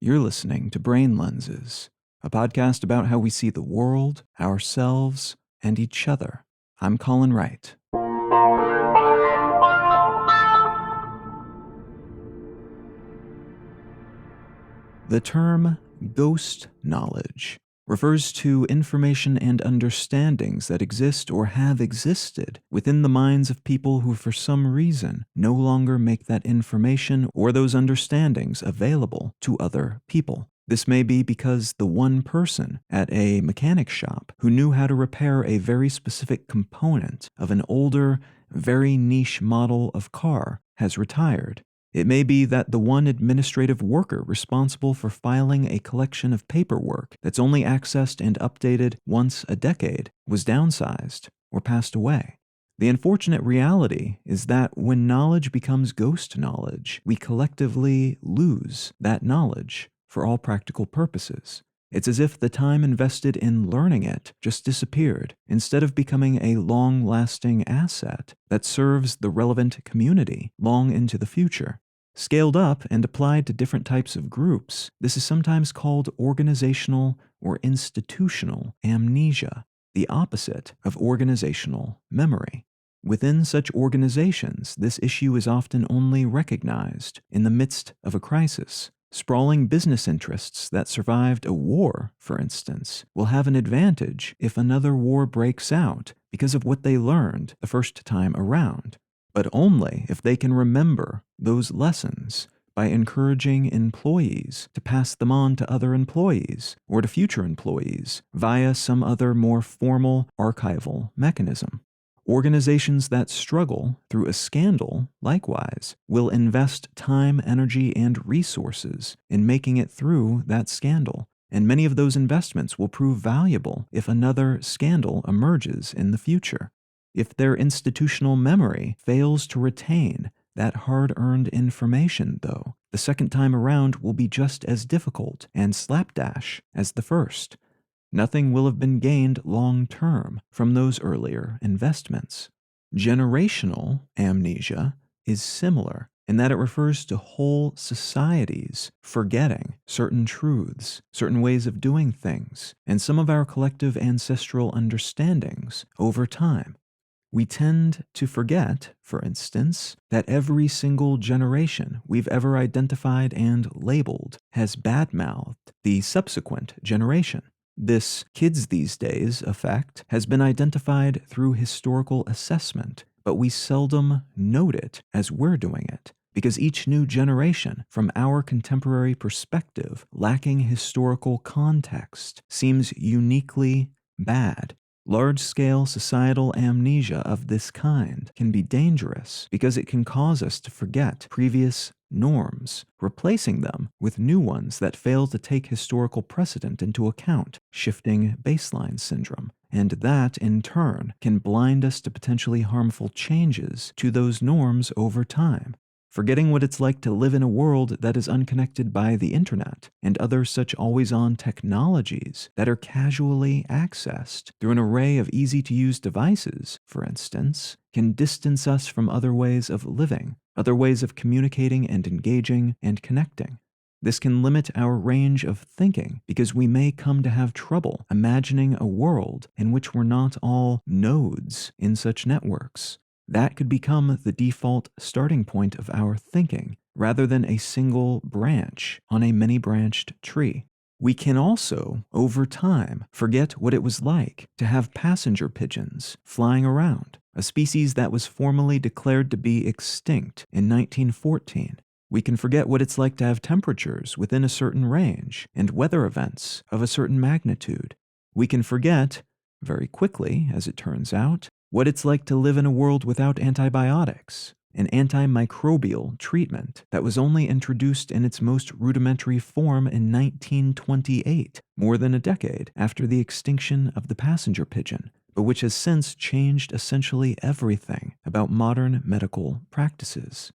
You're listening to Brain Lenses, a podcast about how we see the world, ourselves, and each other. I'm Colin Wright. The term ghost knowledge refers to information and understandings that exist or have existed within the minds of people who for some reason no longer make that information or those understandings available to other people. This may be because the one person at a mechanic shop who knew how to repair a very specific component of an older, very niche model of car has retired. It may be that the one administrative worker responsible for filing a collection of paperwork that's only accessed and updated once a decade was downsized or passed away. The unfortunate reality is that when knowledge becomes ghost knowledge, we collectively lose that knowledge for all practical purposes. It's as if the time invested in learning it just disappeared, instead of becoming a long-lasting asset that serves the relevant community long into the future. Scaled up and applied to different types of groups, this is sometimes called organizational or institutional amnesia, the opposite of organizational memory. Within such organizations, this issue is often only recognized in the midst of a crisis. Sprawling business interests that survived a war, for instance, will have an advantage if another war breaks out because of what they learned the first time around, but only if they can remember those lessons by encouraging employees to pass them on to other employees or to future employees via some other more formal archival mechanism. Organizations that struggle through a scandal, likewise, will invest time, energy, and resources in making it through that scandal, and many of those investments will prove valuable if another scandal emerges in the future. If their institutional memory fails to retain that hard-earned information, though, the second time around will be just as difficult and slapdash as the first. Nothing will have been gained long-term from those earlier investments. Generational amnesia is similar in that it refers to whole societies forgetting certain truths, certain ways of doing things, and some of our collective ancestral understandings over time. We tend to forget, for instance, that every single generation we've ever identified and labeled has badmouthed the subsequent generation. This kids these days effect has been identified through historical assessment, but we seldom note it as we're doing it, because each new generation, from our contemporary perspective, lacking historical context, seems uniquely bad. Large-scale societal amnesia of this kind can be dangerous because it can cause us to forget previous norms, replacing them with new ones that fail to take historical precedent into account, shifting baseline syndrome, and that, in turn, can blind us to potentially harmful changes to those norms over time. Forgetting what it's like to live in a world that is unconnected by the internet and other such always-on technologies that are casually accessed through an array of easy-to-use devices, for instance, can distance us from other ways of living, other ways of communicating and engaging and connecting. This can limit our range of thinking because we may come to have trouble imagining a world in which we're not all nodes in such networks. That could become the default starting point of our thinking, rather than a single branch on a many-branched tree. We can also, over time, forget what it was like to have passenger pigeons flying around, a species that was formally declared to be extinct in 1914. We can forget what it's like to have temperatures within a certain range and weather events of a certain magnitude. We can forget, very quickly as it turns out, what it's like to live in a world without antibiotics, an antimicrobial treatment that was only introduced in its most rudimentary form in 1928, more than a decade after the extinction of the passenger pigeon, but which has since changed essentially everything about modern medical practices.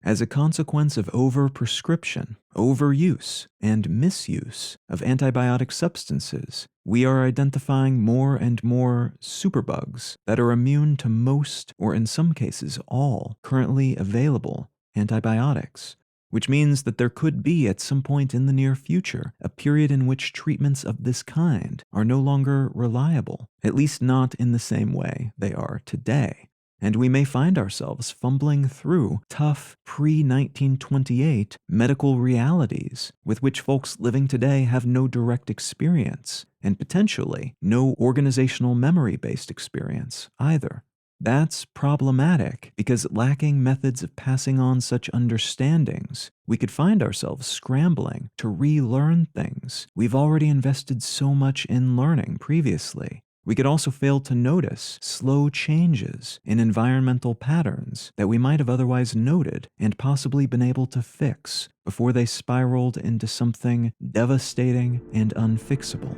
As a consequence of overprescription, overuse, and misuse of antibiotic substances, we are identifying more and more superbugs that are immune to most, or in some cases all, currently available antibiotics. which means that there could be at some point in the near future a period in which treatments of this kind are no longer reliable, at least not in the same way they are today. And we may find ourselves fumbling through tough pre-1928 medical realities with which folks living today have no direct experience, and potentially no organizational memory-based experience either. That's problematic because lacking methods of passing on such understandings, we could find ourselves scrambling to relearn things we've already invested so much in learning previously. We could also fail to notice slow changes in environmental patterns that we might have otherwise noted and possibly been able to fix before they spiraled into something devastating and unfixable.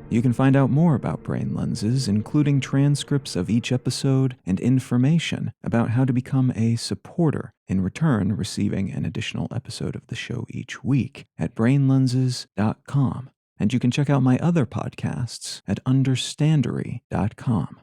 You can find out more about brain lenses, including transcripts of each episode and information about how to become a supporter, in return receiving an additional episode of the show each week at brainlenses.com. And you can check out my other podcasts at understandery.com.